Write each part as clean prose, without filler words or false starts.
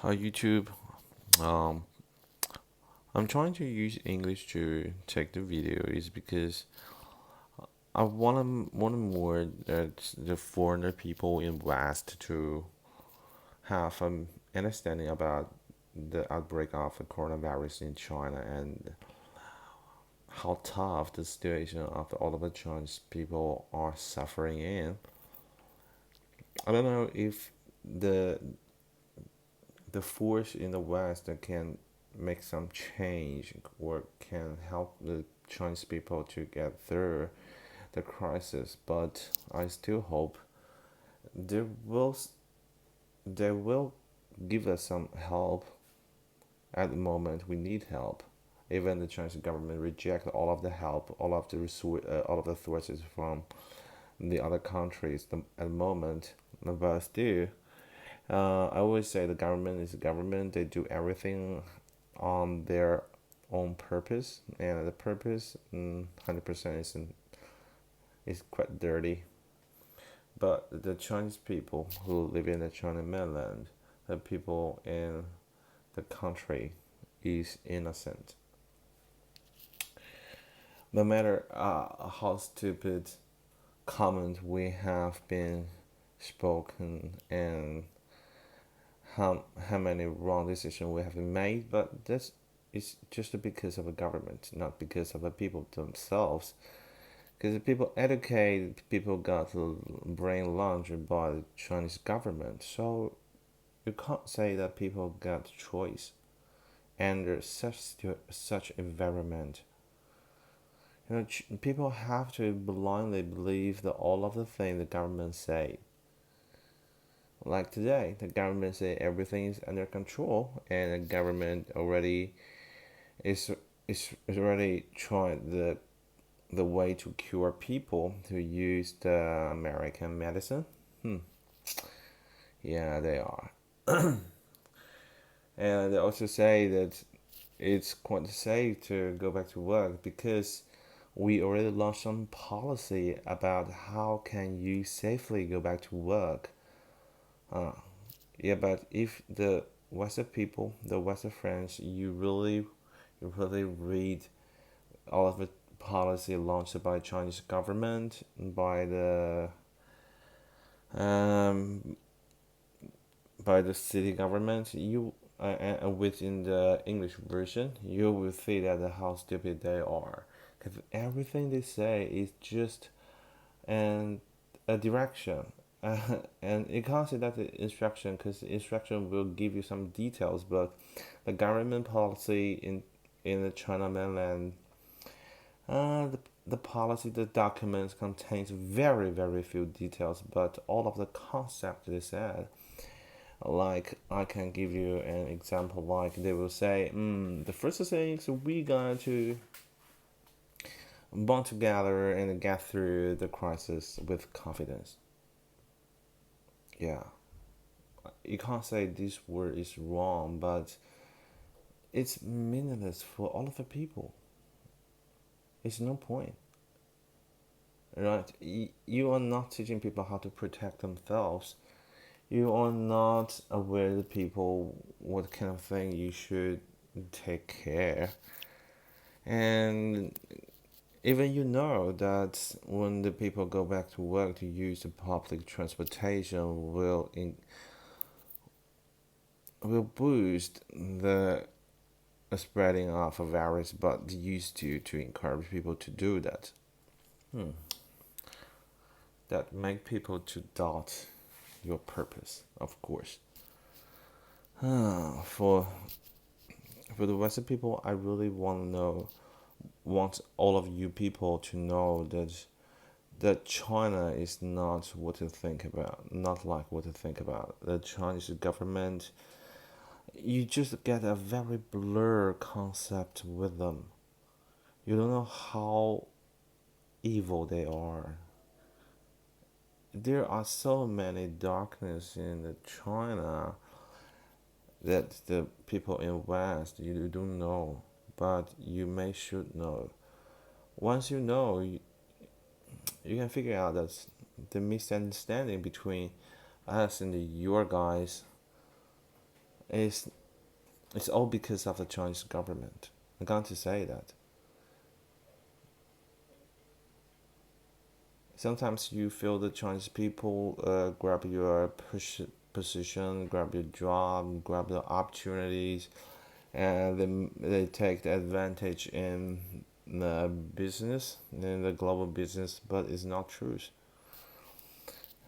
Hi YouTube. Um, I'm trying to use English to take the video is because I want more that the foreigner people in West to have an understanding about the outbreak of the coronavirus in China and how tough the situation of all of the Chinese people are suffering in. I don't know if the the force in the West that can make some change or can help the Chinese people to get through the crisis. But I still hope they will they will give us some help at the moment we need help. Even the Chinese government reject all of the help, all of the resources from the other countries at the moment. But still, I always say the government is the government. They do everything on their own purpose, and the purpose, 100% is quite dirty. But the Chinese people who live in the China mainland, the people in the country, is innocent. No matter how stupid comment we have been spoken and how many wrong decisions we have made, but this is just because of the government, not because of the people themselves. Because the people educate, people got brain laundered by the Chinese government. So you can't say that people got choice under such environment. People have to blindly believe that all of the things the government say. Like today, the government say everything is under control, and the government already is already trying the way to cure people to use the American medicine. Hmm. Yeah, they are. And they also say that it's quite safe to go back to work because we already launched some policy about how can you safely go back to work. Uh, yeah, but if the Western people, the Western friends, you really read all of the policy launched by Chinese government, um, by the city government, you within the English version, you will see that how stupid they are, because everything they say is just an a direction. And you can't say that the instruction because the instruction will give you some details, but the government policy in the China mainland, the policy, the documents contains very very few details, but all of the concept they said. Like I can give you an example. Like they will say, the first thing is we got to bond together and get through the crisis with confidence. Yeah, you can't say this word is wrong, but it's meaningless for all of the people. It's no point, right? You are not teaching people how to protect themselves. You are not aware the people what kind of thing you should take care. And even you know that when the people go back to work to use the public transportation will boost the spreading of a virus, but used to encourage people to do that. Hmm. That make people to doubt your purpose, of course. For the Western people, I really want all of you people to know that China is not what to think about, not like what to think about. The Chinese government, you just get a very blur concept with them. You don't know how evil they are. There are so many darkness in the China that the people in West you don't know, but you may should know. Once you know, you can figure out that the misunderstanding between us and your guys it's it's all because of the Chinese government. I'm going to say that. Sometimes you feel the Chinese people grab your position, grab your job, grab the opportunities, and they take the advantage in the business, in the global business, but it's not true.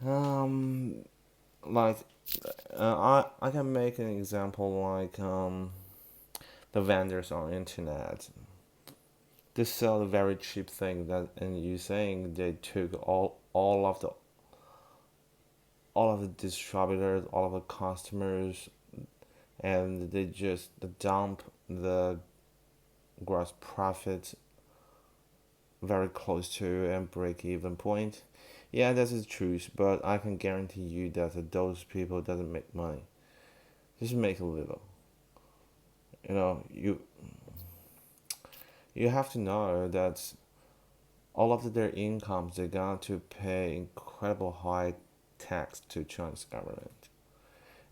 Um, like I can make an example like the vendors on internet. They sell a very cheap thing that, and you saying they took all of the distributors, all of the customers, and they just dump the gross profit very close to and break even point. Yeah, that's the truth, but I can guarantee you that those people doesn't make money. Just make a little. You know, you have to know that all of their incomes they're going to pay incredible high tax to Chinese government.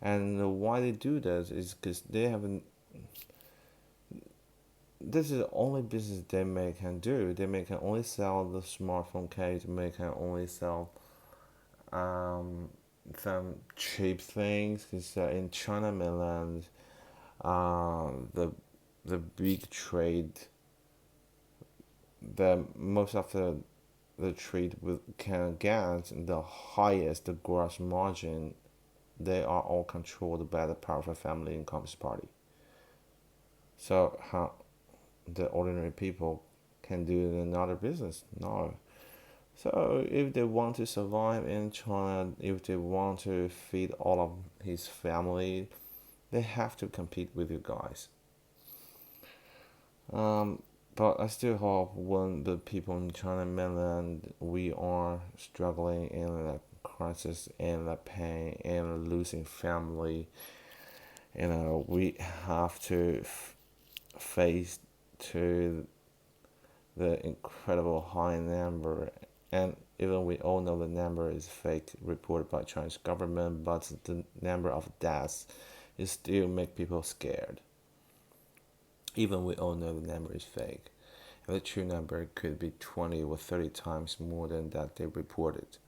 And why they do this is because they haven't. This is the only business they may can do. They may can only sell the smartphone case. They may can only sell um, some cheap things. Because in China mainland, the big trade, the most of the trade with can get the highest gross margin. They are all controlled by the powerful family and Communist Party. So how the ordinary people can do another business? No. So if they want to survive in China, if they want to feed all of his family, they have to compete with you guys. Um, but I still hope when the people in China mainland we are struggling in a crisis and the pain and losing family, we have to face to the incredible high number, and even we all know the number is fake reported by Chinese government, but the number of deaths is still make people scared. Even we all know the number is fake. And the true number could be 20 or 30 times more than that they reported.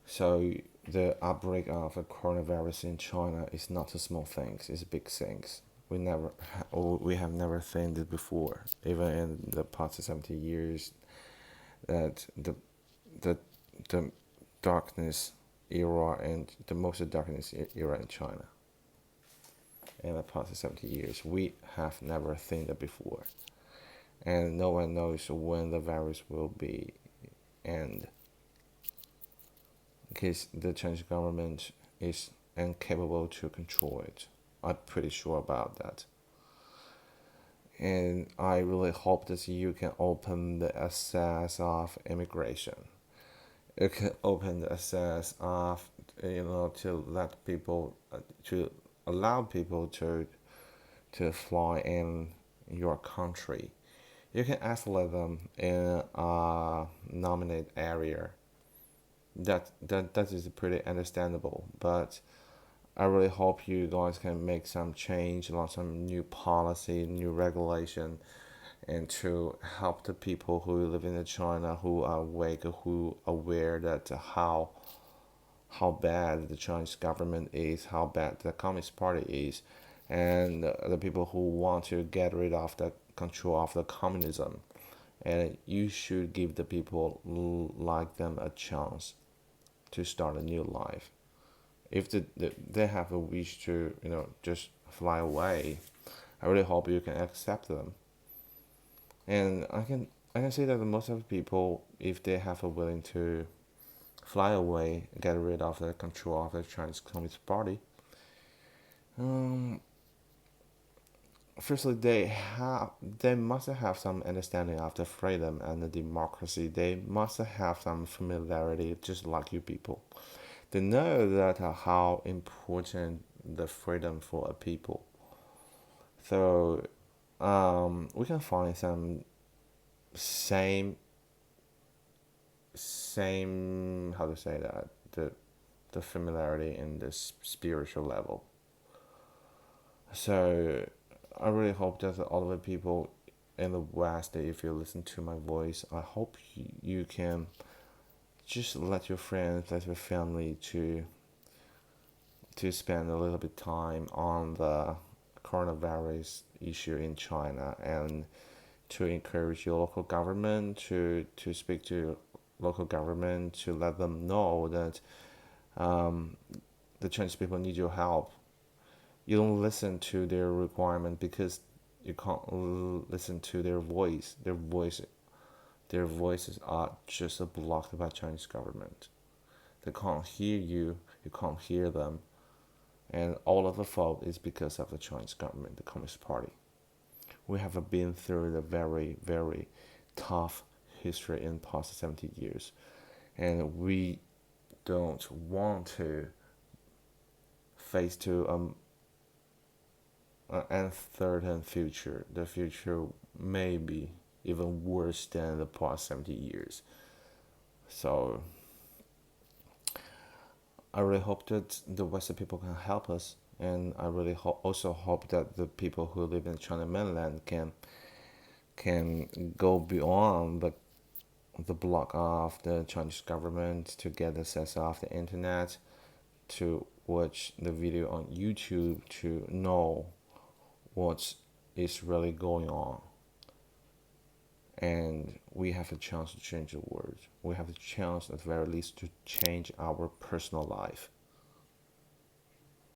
So the outbreak of a coronavirus in China is not a small thing; it's big things. We have never seen this before, even in the past 70 years. That the the darkness era and the most darkness era in China in the past 70 years, we have never seen that before, and no one knows when the virus will be end. Because the Chinese government is incapable to control it. I'm pretty sure about that. And I really hope that you can open the access of immigration. You can open the access of to let people to allow people to fly in your country. You can isolate them in a nominated area. That is pretty understandable, but I really hope you guys can make some change, like some new policy, new regulation, and to help the people who live in China, who are awake, who are aware that how bad the Chinese government is, how bad the Communist Party is, and the people who want to get rid of the control of the communism. And you should give the people like them a chance to start a new life. If they have a wish to just fly away, I really hope you can accept them. And I can say that most of the people, if they have a willing to fly away, get rid of the control of the Chinese Communist Party, um, firstly they must have some understanding of the freedom and the democracy. They must have some familiarity, just like you people. They know that how important the freedom for a people. So we can find some same how to say that, the familiarity in this spiritual level. So I really hope that all of the people in the West, that if you listen to my voice, I hope you can just let your friends, let your family to spend a little bit time on the coronavirus issue in China, and to encourage your local government to speak to local government to let them know that um, the Chinese people need your help. You don't listen to their requirement because you can't listen to their voice. Their voices are just blocked by Chinese government. They can't hear you. You can't hear them, and all of the fault is because of the Chinese government, the Communist Party. We have been through the very, very tough history in past 70 years, and we don't want to face to an uncertain future. The future may be even worse than the past 70 years. So I really hope that the Western people can help us, and I really also hope that the people who live in China mainland can go beyond the block of the Chinese government to get access of the internet, to watch the video on YouTube, to know what is really going on. And we have a chance to change the world. We have a chance, at the very least, to change our personal life.